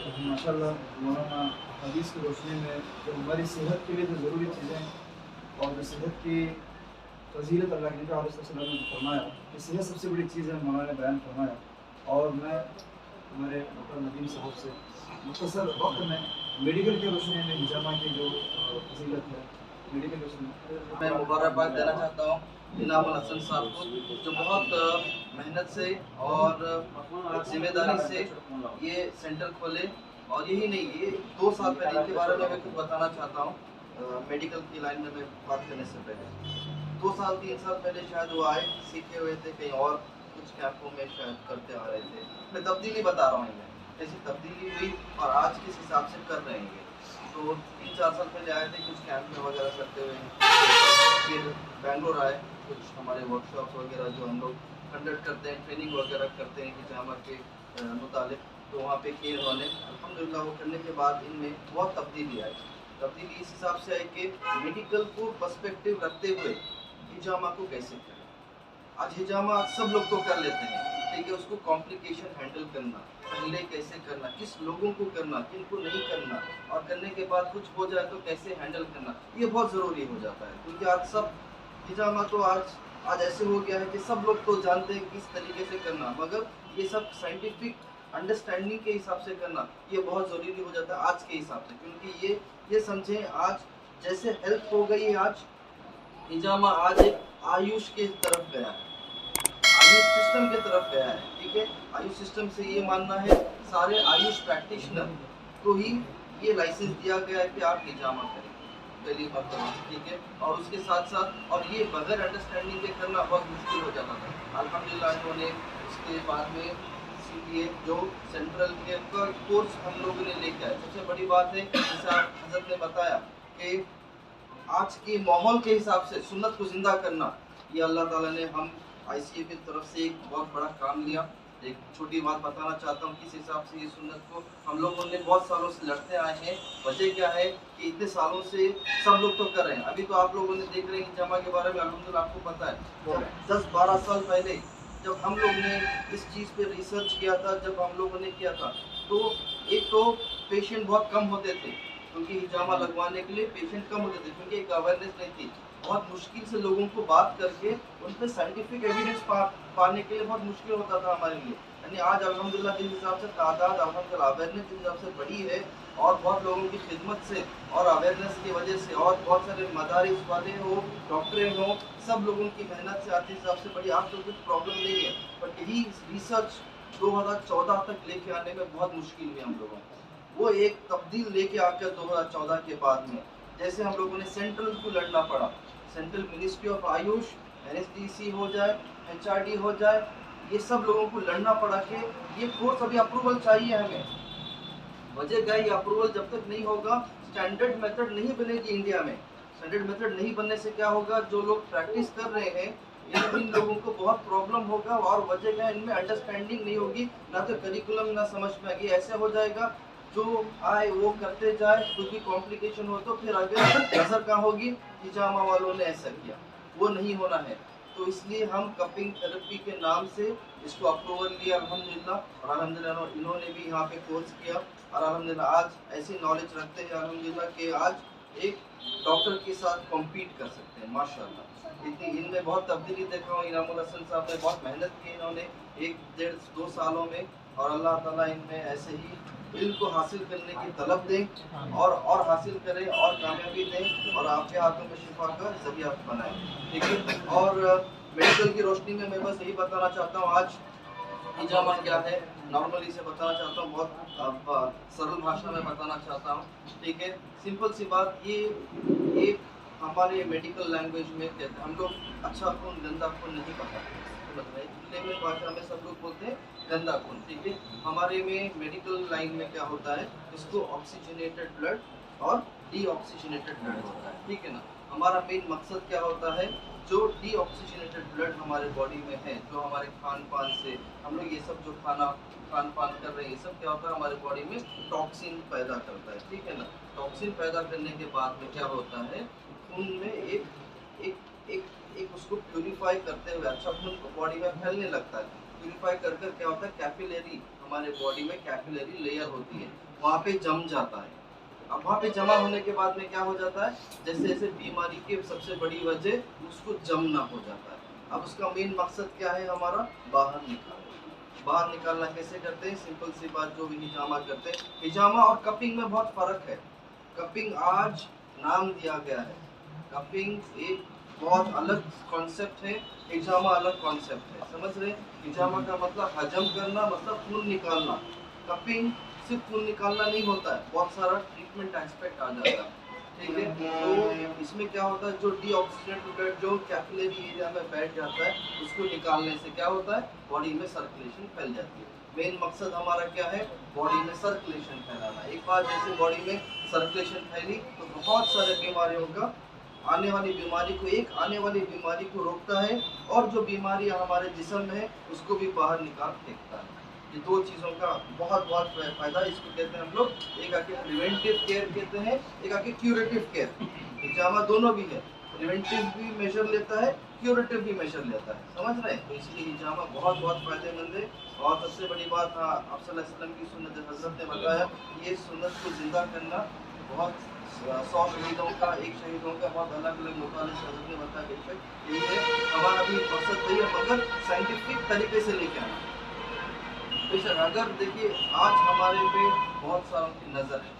माशाल्लाह मौलाना हदीस की रोशनी में जो हमारी सेहत के लिए जो ज़रूरी चीज़ें और जो सेहत की फजीलत अल्लाह के नबी अलैहि वसल्लम ने फरमाया कि सेहत सबसे बड़ी चीज़ है, मौलाना ने बयान फरमाया। और मैं हमारे डॉक्टर नदीम साहब से मुख्तसर वक्त में मेडिकल की रोशनी में हिजामा की जो फजीलत है, मेडिकल रोशनी मैं मुबारकबाद देना चाहता हूँ इनामुल हसन साहब को, जो बहुत मेहनत से और जिम्मेदारी से ये सेंटर खोले। और यही नहीं, ये 2 साल पहले इनके बारे में मैं कुछ बताना चाहता हूँ मेडिकल की लाइन में मैं बात करने से पहले। 2 साल 3 साल पहले शायद वो आए, सीखे हुए थे, कहीं और कुछ कैंपों में शायद करते आ रहे थे। मैं तब्दीली बता रहा हूँ इन्हें, कैसी तब्दीली हुई और आज किस हिसाब से कर रहे हैं। तो 3-4 साल पहले आए थे कुछ कैंप में वगैरह करते हुए, फिर बैंगलोर आए, कुछ हमारे वर्कशॉप वगैरह जो हम लोग कंडक्ट करते हैं, ट्रेनिंग वगैरह करते हैं हिजामा के मुतालिक, तो वहाँ पे किए उन्होंने। अल्हम्दुलिल्लाह वो करने के बाद इनमें बहुत तब्दीली आई। तब्दीली इस हिसाब से आई कि मेडिकल को पर्सपेक्टिव रखते हुए हिजामा को कैसे करें। आज हिजामा सब लोग तो कर लेते हैं, ठीक है, उसको कॉम्प्लिकेशन हैंडल करना, पहले कैसे करना, किस लोगों को करना, किन को नहीं करना, और करने के बाद कुछ हो जाए तो कैसे हैंडल करना, ये बहुत ज़रूरी हो जाता है। क्योंकि आज सब हिजामा तो आज ऐसे हो गया है कि सब लोग तो जानते हैं किस तरीके से करना, मगर ये सब साइंटिफिक अंडरस्टैंडिंग के हिसाब से करना ये बहुत ज़रूरी हो जाता है आज के हिसाब से। क्योंकि ये समझें, आज जैसे हेल्थ हो गई है, आज हिजामा आज एक आयुष के तरफ गया है, आयुष सिस्टम की तरफ गया है, ठीक है। आयुष सिस्टम से ये मानना है सारे आयुष प्रैक्टिशनर को ही ये लाइसेंस दिया गया है कि आप हिजामा करें पहली मरतबा, ठीक है। और उसके साथ साथ और ये बगैर अंडरस्टैंडिंग के करना बहुत मुश्किल हो जाता था। अल्हम्दुलिल्लाह इन्होंने उसके बाद में इसीलिए जो सेंट्रल के का कोर्स हम लोगों ने लेके आए। सबसे बड़ी बात है, जैसे आप हजरत ने बताया कि आज के माहौल के हिसाब से सुन्नत को जिंदा करना, ये अल्लाह ताला ने हम ICA की तरफ से एक बहुत बड़ा काम लिया। एक छोटी बात बताना चाहता हूँ किस हिसाब से ये सुन्नत को हम लोगों ने बहुत सालों से लड़ते आए हैं। वजह क्या है कि इतने सालों से सब लोग तो कर रहे हैं। अभी तो आप लोगों ने देख रहे हैं हिजामा के बारे में अल्हम्दुलिल्लाह आपको पता है। 10-12 साल पहले जब हम लोग ने इस चीज़ पे रिसर्च किया था, जब हम लोगों ने किया था, तो एक तो पेशेंट बहुत कम होते थे, क्योंकि हिजामा लगवाने के लिए पेशेंट कम होते थे, क्योंकि एक अवेयरनेस नहीं थी। बहुत मुश्किल से लोगों को बात करके उन पर साइंटिफिक एविडेंस पाने के लिए बहुत मुश्किल होता था हमारे लिए। यानी आज अल्हम्दुलिल्लाह जिस हिसाब से तादाद अल्हम्दुलिल्लाह अवेयरनेस जिस हिसाब से बढ़ी है, और बहुत लोगों की खिदमत से और अवेयरनेस की वजह से, और बहुत सारे मदारिस वाले हो, डॉक्टर हो, सब लोगों की मेहनत से आज जिस हिसाब से बढ़ी, आज तो कुछ प्रॉब्लम नहीं है। बट यही रिसर्च 2014 तक लेके आने में बहुत मुश्किल हुई हम लोगों को। वो एक तब्दील लेके आकर 2014 के बाद में जैसे हम लोगों ने सेंट्रल को लड़ना पड़ा, central ministry of Ayush, NSDC हो जाए, HRD हो जाए, ये सब लोगों को लड़ना पड़ा कि ये कोर्स अभी अप्रूवल चाहिए हमें। वजह क्या, ये अप्रूवल जब तक नहीं होगा, स्टैंडर्ड मेथड नहीं बनेगी इंडिया में। स्टैंडर्ड मेथड नहीं बनने से क्या होगा, जो लोग प्रैक्टिस कर रहे हैं इन लोगों को बहुत प्रॉब्लम होगा। और वजह क्या, इनमें अंडरस्टैंडिंग नहीं होगी, ना तो करिकुलम ना समझ में आएगी। ऐसे हो जाएगा जो आए वो करते जाए, कुछ भी कॉम्प्लिकेशन हो तो फिर आगे नजर कहाँ होगी, हिजामा वालों ने ऐसा किया, वो नहीं होना है। तो इसलिए हम कपिंग थेरेपी के नाम से इसको अप्रूवल लिया अल्हम्दुलिल्लाह। और अल्हम्दुलिल्लाह इन्होंने भी यहाँ पे कोर्स किया, और अल्हम्दुलिल्लाह आज ऐसी नॉलेज रखते हैं अल्हम्दुलिल्लाह कि आज एक डॉक्टर के साथ कॉम्पीट कर सकते हैं माशाल्लाह। इतनी इनमें बहुत तब्दीली देखा हूँ। इनामुल हसन साहब ने बहुत मेहनत की इन्होंने 1-1.5-2 सालों में, और अल्लाह ताला इनमें ऐसे ही इल्म को हासिल करने की तलब दें और हासिल करें और कामयाबी दें, और आपके हाथों में शिफा का जरिया बनाएं, ठीक है। और मेडिकल की रोशनी में मैं बस यही बताना चाहता हूँ, आज हिजामा क्या है नॉर्मली से बताना चाहता हूँ, बहुत सरल भाषा में बताना चाहता हूँ, ठीक है। सिंपल सी बात, ये एक हमारे मेडिकल लैंग्वेज में कहते हैं हम लोग अच्छा खून गंदा खून नहीं पता, लेमन भाषा में सब लोग बोलते हैं गंदा खून, ठीक है। हमारे में मेडिकल लाइन में क्या होता है, इसको ऑक्सीजनेटेड ब्लड और डीऑक्सीजनेटेड ब्लड होता है, ठीक है ना। हमारा मेन मकसद क्या होता है, जो डीऑक्सीजनेटेड ब्लड हमारे बॉडी में है, जो हमारे खान पान से हम लोग ये सब जो खान पान कर रहे हैं, ये सब क्या होता है हमारे बॉडी में टॉक्सिन पैदा करता है, ठीक है ना। टॉक्सिन पैदा करने के बाद में क्या होता है, खून में एक एक एक एक उसको प्यूरिफाई करते हुए अच्छा खून बॉडी में फैलने लगता है। प्यूरिफाई कर कर क्या होता है, कैपिलरी हमारे बॉडी में कैपिलरी लेयर होती है, वहाँ पे जम जाता है। अब वहाँ पे जमा होने के बाद में क्या हो जाता है, जैसे जैसे बीमारी की सबसे बड़ी वजह उसको जमना हो जाता है। अब उसका मेन मकसद क्या है हमारा, बाहर निकालना। बाहर निकालना कैसे करते हैं, सिंपल सी बात, जो भी हिजामा करते हैं। हिजामा और कपिंग में बहुत फर्क है। कपिंग आज नाम दिया गया है, कपिंग एक बहुत अलग कॉन्सेप्ट है, हिजामा अलग कॉन्सेप्ट है, समझ रहे। हिजामा का मतलब हजम करना, मतलब खून निकालना। कपिंग सिर्फ खून निकालना नहीं होता है, बहुत सारा ट्रीटमेंट एस्पेक्ट आ जाता है, ठीक है। तो इसमें क्या होता है, जो डीऑक्सीजनेटेड ब्लड जो कैपिलरी एरिया में बैठ जाता है, उसको निकालने से क्या होता है, बॉडी में सर्कुलेशन फैल जाती है। मेन मकसद हमारा क्या है, बॉडी में सर्कुलेशन फैलाना। एक बार जैसे बॉडी में सर्कुलेशन फैली तो बहुत सारे बीमारियों का आने वाली बीमारी को रोकता है, और जो बीमारी हमारे जिस्म में है उसको भी बाहर निकाल फेंकता है। ये दो चीज़ों का बहुत फायदा, इसको कहते हैं हम लोग, एक आके प्रिवेंटिव केयर कहते हैं, एक आके क्यूरेटिव केयर। हिजामा दोनों भी है, प्रिवेंटिव भी मेजर लेता है, क्यूरेटिव भी मेजर लेता है, समझ रहे हैं। तो इसलिए हिजामा बहुत फायदेमंद है। और सबसे बड़ी बात, हाँ, आप सल्लल्लाहु अलैहि वसल्लम की सुन्नत, हज़रत ने बताया, ये सुन्नत को जिंदा करना बहुत 100 शहीदों का, एक शहीदों का बहुत अलग अलग मुतालिक हज़रत ने बताया। बेशक ये है हमारा भी मकसद वही है, मगर साइंटिफिक तरीके से लेके आना। बेशक अगर देखिए आज हमारे पे बहुत सारों की नज़र है,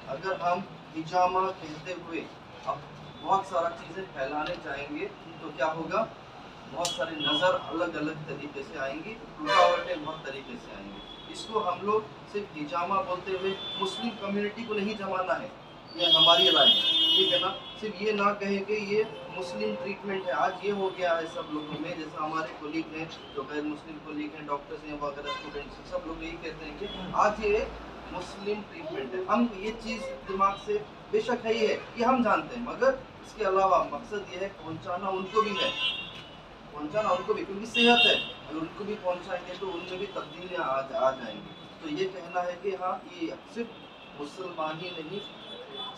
अगर हम हिजामा कहते हुए अब बहुत सारा चीज़ें फैलाने चाहेंगे तो क्या होगा, बहुत सारी नज़र अलग अलग तरीके से आएंगी, रुकावटें बहुत तरीके से आएंगी। इसको हम लोग सिर्फ हिजामा बोलते हुए मुस्लिम कम्युनिटी को नहीं जमाना है, ये हमारी राय है, ठीक है ना। सिर्फ ये ना कहें कि ये मुस्लिम ट्रीटमेंट है। आज ये हो गया है सब लोगों में, जैसे हमारे कोलीग हैं, जो गैर मुस्लिम कोलीग हैं, डॉक्टर्स हैं वगैरह, स्टूडेंट्स, सब लोग यही कहते हैं कि आज ये मुस्लिम ट्रीटमेंट है। हम ये चीज़ दिमाग से, बेशक है ये हम जानते हैं, मगर इसके अलावा मकसद ये है पहुँचाना उनको भी है, पहुँचाना उनको भी, क्योंकि सेहत है, अगर उनको भी पहुँचाएंगे तो उनमें भी तब्दीलियाँ आ जाएंगी। तो ये कहना है कि हाँ, ये सिर्फ मुसलमान ही नहीं,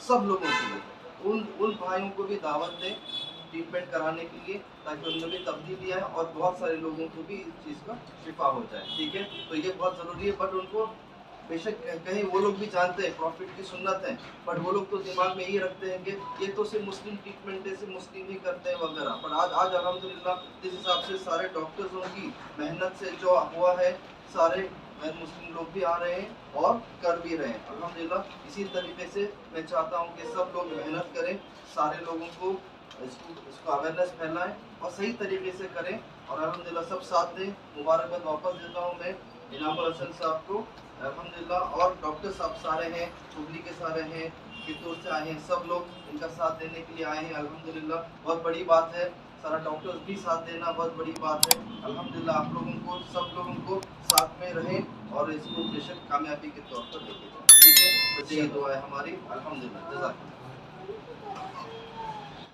सब लोगों के लिए, उन भाइयों को भी दावत दें ट्रीटमेंट कराने के लिए, ताकि उनमें भी तब्दीली आए और बहुत सारे लोगों को भी इस चीज़ का शिफा हो जाए, ठीक है। तो ये बहुत ज़रूरी है। बट उनको बेशक कहीं वो लोग भी जानते हैं प्रॉफिट की सुन्नत है, बट वो लोग तो दिमाग में ये रखते हैं कि ये तो सिर्फ मुस्लिम ट्रीटमेंट है, सिर्फ मुस्लिम ही करते हैं वगैरह। पर आज अल्हम्दुलिल्लाह जिस हिसाब से सारे डॉक्टर्सों की मेहनत से जो हुआ है, सारे गैर मुस्लिम लोग भी आ रहे हैं और कर भी रहे हैं अल्हम्दुलिल्लाह। इसी तरीके से मैं चाहता हूँ कि सब लोग मेहनत करें, सारे लोगों को इसको अवेयरनेस फैलाएं और सही तरीके से करें, और अल्हम्दुलिल्लाह सब साथ दें। मुबारकबाद वापस देता हूँ मैं इनामुल हसन साहब को अल्हम्दुलिल्लाह, और डॉक्टर साहब सारे हैं, हुगली के सारे हैं, कितूर से आए हैं, सब लोग इनका साथ देने के लिए आए हैं अल्हम्दुलिल्लाह। बहुत बड़ी बात है, सारा डॉक्टर्स भी साथ देना बहुत बड़ी बात है अल्हम्दुलिल्लाह। आप लोगों को, सब लोगों को साथ में रहें और इसको बेशक कामयाबी के तौर पर लेके जाएं, ठीक है। तो यही दुआ है हमारी अल्हम्दुलिल्लाह। जज़ाकल्लाह।